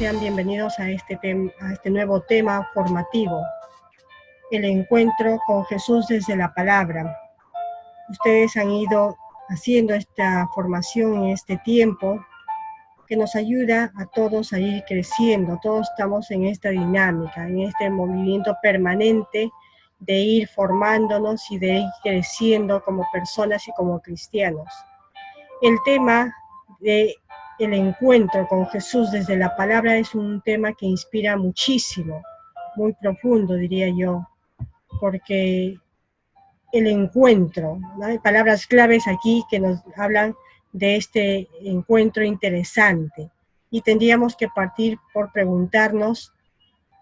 sean bienvenidos a este nuevo tema formativo, el encuentro con Jesús desde la palabra. Ustedes han ido haciendo esta formación en este tiempo que nos ayuda a todos a ir creciendo. Todos estamos en esta dinámica, en este movimiento permanente de ir formándonos y de ir creciendo como personas y como cristianos. El tema del encuentro con Jesús desde la palabra es un tema que inspira muchísimo, muy profundo diría yo, porque el encuentro, ¿no? Hay palabras claves aquí que nos hablan de este encuentro interesante y tendríamos que partir por preguntarnos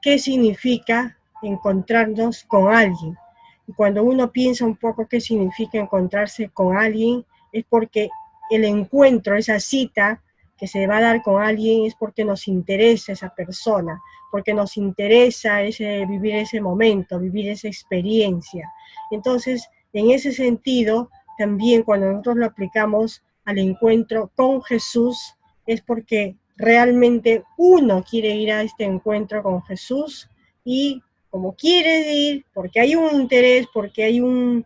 qué significa encontrarnos con alguien. Y cuando uno piensa un poco qué significa encontrarse con alguien, es porque el encuentro, esa cita que se va a dar con alguien, es porque nos interesa esa persona, porque nos interesa vivir ese momento, vivir esa experiencia. Entonces, en ese sentido, también cuando nosotros lo aplicamos al encuentro con Jesús, es porque realmente uno quiere ir a este encuentro con Jesús y como quiere ir, porque hay un interés, porque hay un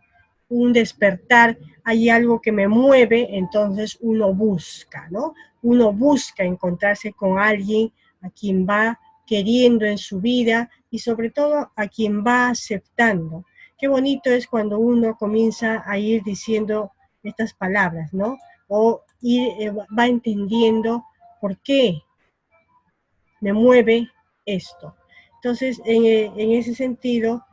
despertar, hay algo que me mueve, entonces uno busca, ¿no? Uno busca encontrarse con alguien a quien va queriendo en su vida y sobre todo a quien va aceptando. Qué bonito es cuando uno comienza a ir diciendo estas palabras, ¿no? O va entendiendo por qué me mueve esto. Entonces, en ese sentido,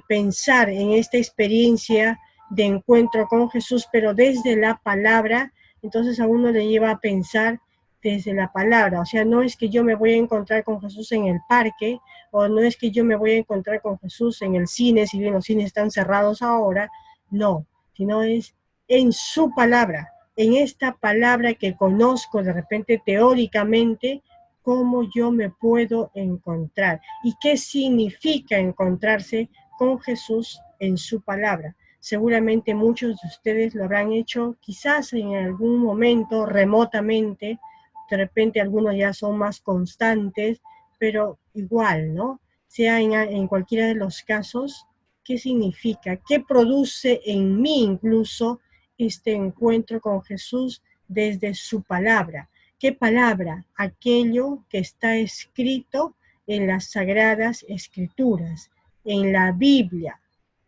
pensar en esta experiencia de encuentro con Jesús, pero desde la palabra, entonces a uno le lleva a pensar desde la palabra. O sea, no es que yo me voy a encontrar con Jesús en el parque, o no es que yo me voy a encontrar con Jesús en el cine, si bien los cines están cerrados ahora, no, sino es en su palabra, en esta palabra que conozco de repente teóricamente, cómo yo me puedo encontrar y qué significa encontrarse con Jesús en su palabra. Seguramente muchos de ustedes lo habrán hecho quizás en algún momento remotamente, de repente algunos ya son más constantes, pero igual, ¿no? Sea en cualquiera de los casos, ¿qué significa? ¿Qué produce en mí incluso este encuentro con Jesús desde su palabra? ¿Qué palabra? Aquello que está escrito en las Sagradas Escrituras, en la Biblia,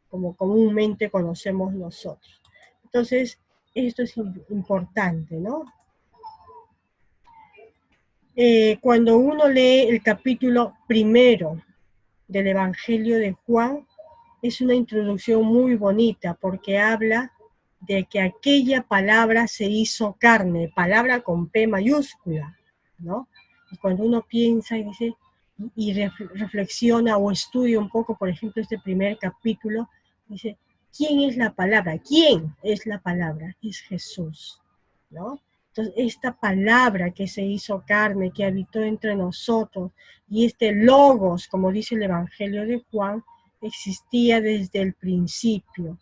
como comúnmente conocemos nosotros. Entonces, esto es importante, ¿no? Cuando uno lee el capítulo primero del Evangelio de Juan, es una introducción muy bonita porque habla de que aquella palabra se hizo carne, palabra con P mayúscula, ¿no? Y cuando uno piensa y dice, y reflexiona o estudia un poco, por ejemplo, este primer capítulo, dice, ¿quién es la palabra? ¿Quién es la palabra? Es Jesús, ¿no? Entonces, esta palabra que se hizo carne, que habitó entre nosotros, y este logos, como dice el Evangelio de Juan, existía desde el principio,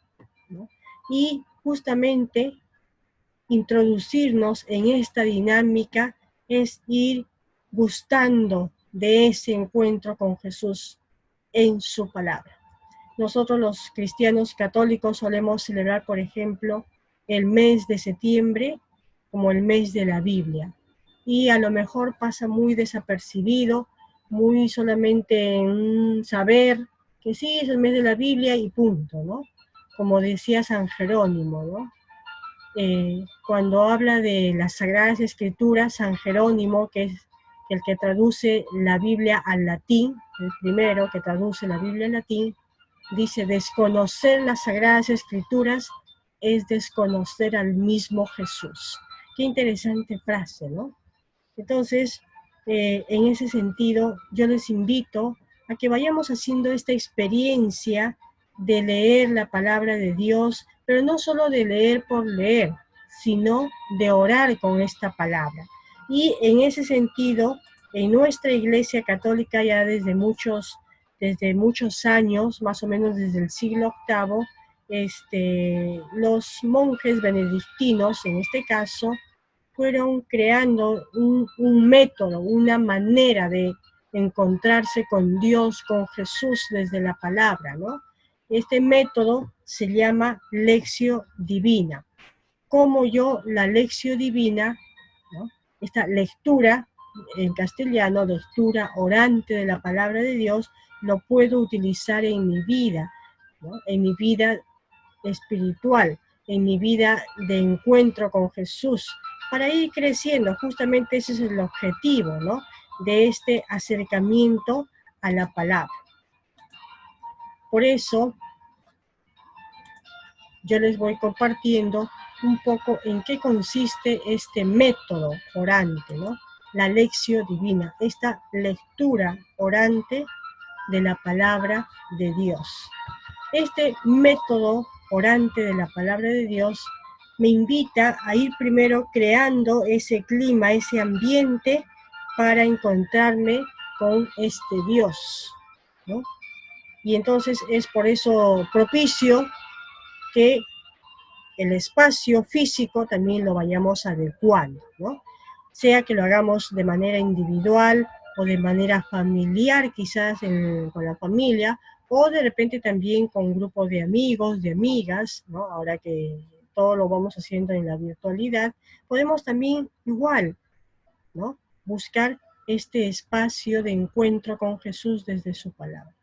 ¿no? Y justamente introducirnos en esta dinámica es ir gustando de ese encuentro con Jesús en su palabra. Nosotros los cristianos católicos solemos celebrar, por ejemplo, el mes de septiembre como el mes de la Biblia. Y a lo mejor pasa muy desapercibido, muy solamente en saber que sí, es el mes de la Biblia y punto, ¿no? Como decía San Jerónimo, ¿no? Cuando habla de las Sagradas Escrituras, San Jerónimo, que es el que traduce la Biblia al latín, el primero que traduce la Biblia al latín, dice, desconocer las Sagradas Escrituras es desconocer al mismo Jesús. Qué interesante frase, ¿no? Entonces, en ese sentido, yo les invito a que vayamos haciendo esta experiencia de leer la palabra de Dios, pero no solo de leer por leer, sino de orar con esta palabra. Y en ese sentido, en nuestra Iglesia Católica ya desde muchos años, más o menos desde el siglo VIII, los monjes benedictinos, en este caso, fueron creando un método, una manera de encontrarse con Dios, con Jesús desde la palabra, ¿no? Este método se llama Lectio Divina. Como yo la Lectio Divina, ¿no? Esta lectura en castellano, lectura orante de la palabra de Dios, lo puedo utilizar en mi vida, ¿no? En mi vida espiritual, en mi vida de encuentro con Jesús, para ir creciendo. Justamente ese es el objetivo, ¿no? De este acercamiento a la palabra. Por eso, yo les voy compartiendo un poco en qué consiste este método orante, ¿no? La Lectio Divina, esta lectura orante de la palabra de Dios. Este método orante de la palabra de Dios me invita a ir primero creando ese clima, ese ambiente para encontrarme con este Dios, ¿no? Y entonces es por eso propicio que el espacio físico también lo vayamos adecuando, ¿no? Sea que lo hagamos de manera individual o de manera familiar, quizás con la familia, o de repente también con un grupo de amigos, de amigas, ¿no? Ahora que todo lo vamos haciendo en la virtualidad, podemos también igual, ¿no? Buscar este espacio de encuentro con Jesús desde su palabra.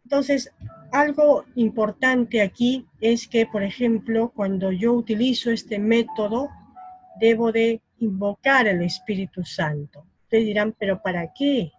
Entonces, algo importante aquí es que, por ejemplo, cuando yo utilizo este método, debo de invocar al Espíritu Santo. Ustedes dirán, ¿pero para qué?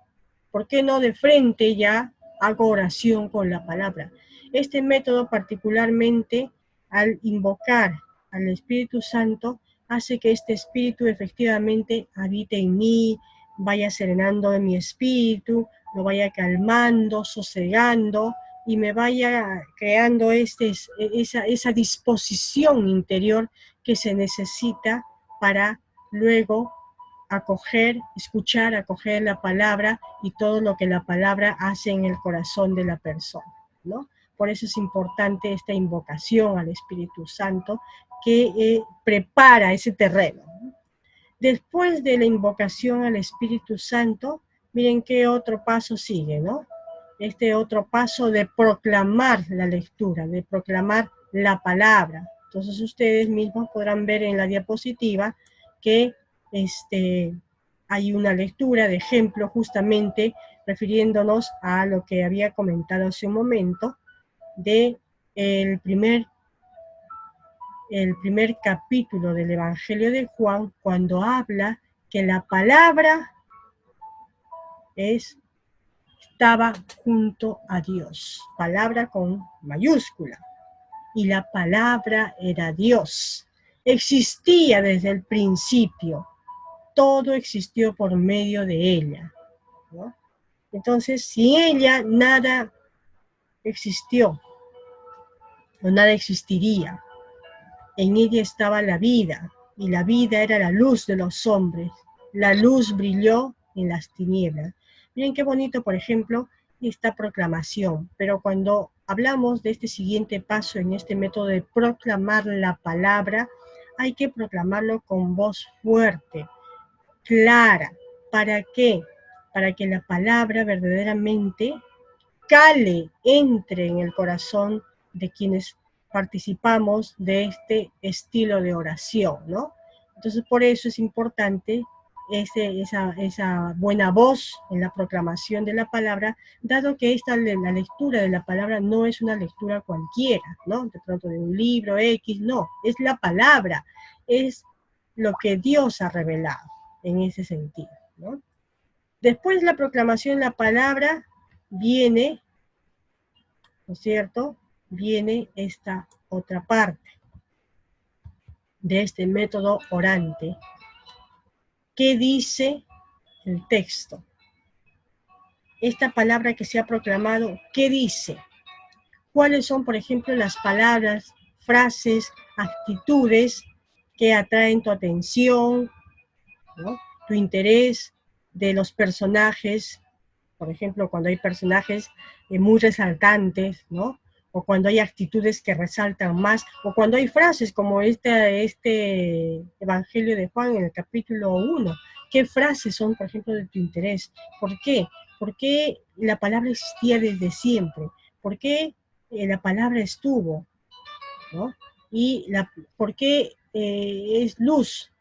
¿Por qué no de frente ya hago oración con la palabra? Este método particularmente, al invocar al Espíritu Santo, hace que este Espíritu efectivamente habite en mí, vaya serenando en mi espíritu, lo vaya calmando, sosegando, y me vaya creando esa disposición interior que se necesita para luego acoger la palabra y todo lo que la palabra hace en el corazón de la persona, ¿no? Por eso es importante esta invocación al Espíritu Santo que prepara ese terreno. Después de la invocación al Espíritu Santo, miren qué otro paso sigue, ¿no? Este otro paso de proclamar la lectura, de proclamar la palabra. Entonces ustedes mismos podrán ver en la diapositiva que hay una lectura de ejemplo justamente refiriéndonos a lo que había comentado hace un momento de el primer capítulo del Evangelio de Juan, cuando habla que la palabra estaba junto a Dios, palabra con mayúscula, y la palabra era Dios, existía desde el principio, todo existió por medio de ella, ¿no? Entonces, sin ella nada existió, o nada existiría. En ella estaba la vida, y la vida era la luz de los hombres. La luz brilló en las tinieblas. Miren qué bonito, por ejemplo, esta proclamación. Pero cuando hablamos de este siguiente paso en este método de proclamar la palabra, hay que proclamarlo con voz fuerte, clara. ¿Para qué? Para que la palabra verdaderamente cale, entre en el corazón de quienes participamos de este estilo de oración, ¿no? Entonces, por eso es importante esa buena voz en la proclamación de la palabra, dado que la lectura de la palabra no es una lectura cualquiera, ¿no? De pronto de un libro X, no, es la palabra, es lo que Dios ha revelado en ese sentido, ¿no? Después de la proclamación de la palabra viene, ¿no es cierto? Viene esta otra parte de este método orante. ¿Qué dice el texto? Esta palabra que se ha proclamado, ¿qué dice? ¿Cuáles son, por ejemplo, las palabras, frases, actitudes que atraen tu atención, ¿no? Tu interés de los personajes? Por ejemplo, cuando hay personajes muy resaltantes, ¿no? o cuando hay actitudes que resaltan más, o cuando hay frases como este Evangelio de Juan en el capítulo 1. ¿Qué frases son, por ejemplo, de tu interés? ¿Por qué? ¿Por qué la palabra existía desde siempre? ¿Por qué la palabra estuvo? ¿No? Y ¿por qué es luz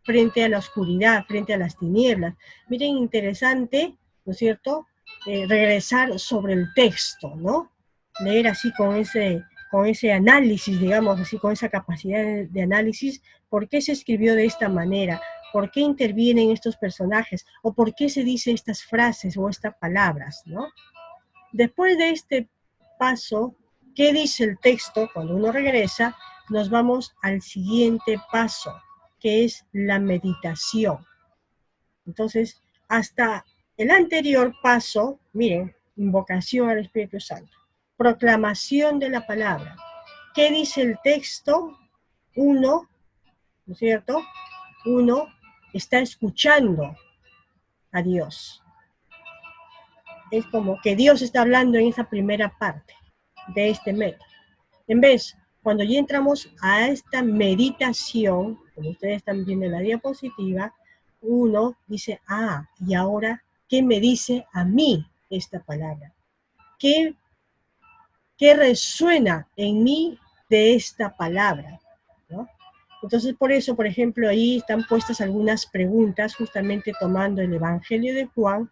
frente a la oscuridad, frente a las tinieblas? Miren, interesante, ¿no es cierto? Regresar sobre el texto, ¿no? Leer así con ese análisis, digamos así, con esa capacidad de análisis, ¿por qué se escribió de esta manera? ¿Por qué intervienen estos personajes? ¿O por qué se dice estas frases o estas palabras, ¿no? Después de este paso, ¿qué dice el texto? Cuando uno regresa, nos vamos al siguiente paso, que es la meditación. Entonces, hasta el anterior paso, miren, invocación al Espíritu Santo, proclamación de la palabra. ¿Qué dice el texto? Uno, ¿no es cierto? Uno está escuchando a Dios. Es como que Dios está hablando en esa primera parte de este método. En vez, cuando ya entramos a esta meditación, como ustedes están viendo en la diapositiva, uno dice, y ahora, ¿qué me dice a mí esta palabra? ¿Qué resuena en mí de esta palabra? ¿No? Entonces, por eso, por ejemplo, ahí están puestas algunas preguntas, justamente tomando el Evangelio de Juan,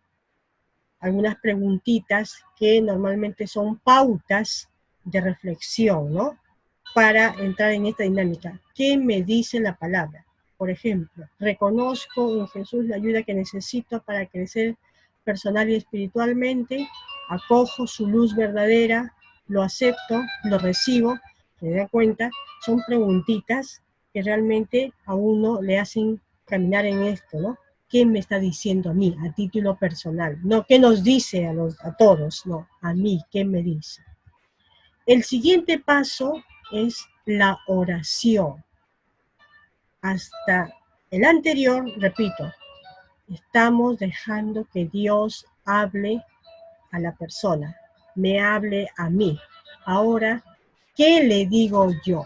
algunas preguntitas que normalmente son pautas de reflexión, ¿no? Para entrar en esta dinámica. ¿Qué me dice la palabra? Por ejemplo, reconozco en Jesús la ayuda que necesito para crecer personal y espiritualmente, acojo su luz verdadera, lo acepto, lo recibo. Se da cuenta, son preguntitas que realmente a uno le hacen caminar en esto, ¿no? ¿Qué me está diciendo a mí, a título personal? No, ¿qué nos dice a todos? No, a mí, ¿qué me dice? El siguiente paso es la oración. Hasta el anterior, repito, estamos dejando que Dios hable a la persona, me hable a mí. Ahora, ¿qué le digo yo?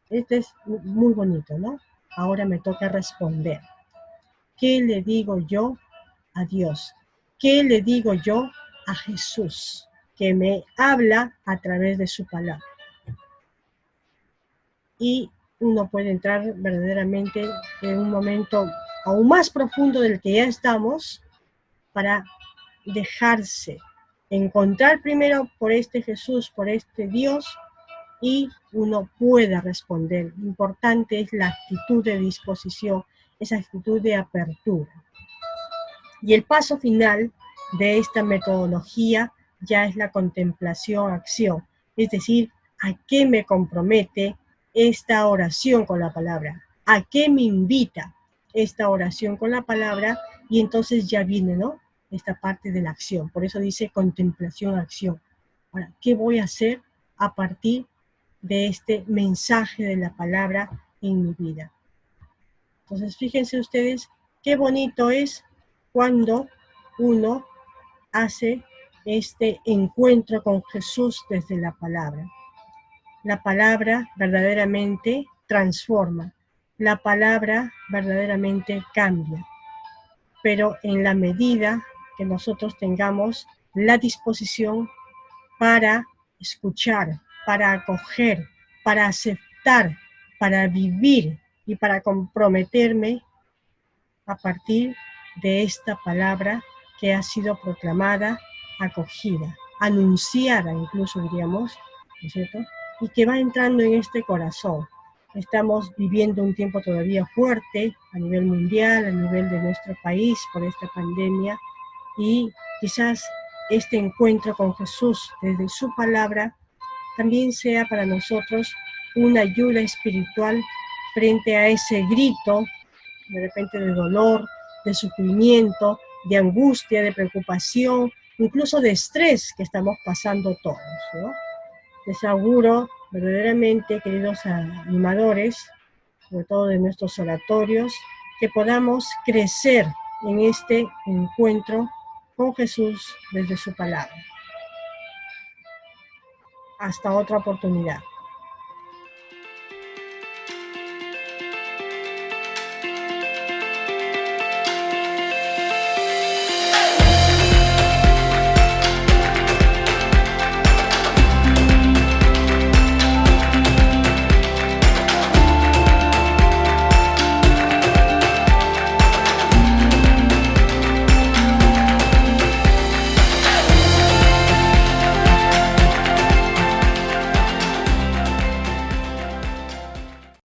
Este es muy bonito, ¿no? Ahora me toca responder. ¿Qué le digo yo a Dios? ¿Qué le digo yo a Jesús, que me habla a través de su palabra? Y uno puede entrar verdaderamente en un momento aún más profundo del que ya estamos para dejarse encontrar primero por este Jesús, por este Dios, y uno pueda responder. Lo importante es la actitud de disposición, esa actitud de apertura. Y el paso final de esta metodología ya es la contemplación-acción, es decir, ¿a qué me compromete esta oración con la palabra? ¿A qué me invita esta oración con la palabra? Y entonces ya viene, ¿no?, esta parte de la acción. Por eso dice contemplación-acción. Ahora, ¿qué voy a hacer a partir de este mensaje de la palabra en mi vida? Entonces, fíjense ustedes qué bonito es cuando uno hace este encuentro con Jesús desde la palabra. La palabra verdaderamente transforma, la palabra verdaderamente cambia, pero en la medida que nosotros tengamos la disposición para escuchar, para acoger, para aceptar, para vivir y para comprometerme a partir de esta palabra que ha sido proclamada, acogida, anunciada incluso diríamos, ¿no es cierto?, y que va entrando en este corazón. Estamos viviendo un tiempo todavía fuerte a nivel mundial, a nivel de nuestro país por esta pandemia, y quizás este encuentro con Jesús desde su palabra también sea para nosotros una ayuda espiritual frente a ese grito de repente de dolor, de sufrimiento, de angustia, de preocupación, incluso de estrés que estamos pasando todos, ¿no? Les auguro verdaderamente, queridos animadores, sobre todo de nuestros oratorios, que podamos crecer en este encuentro con Jesús desde su palabra. Hasta otra oportunidad.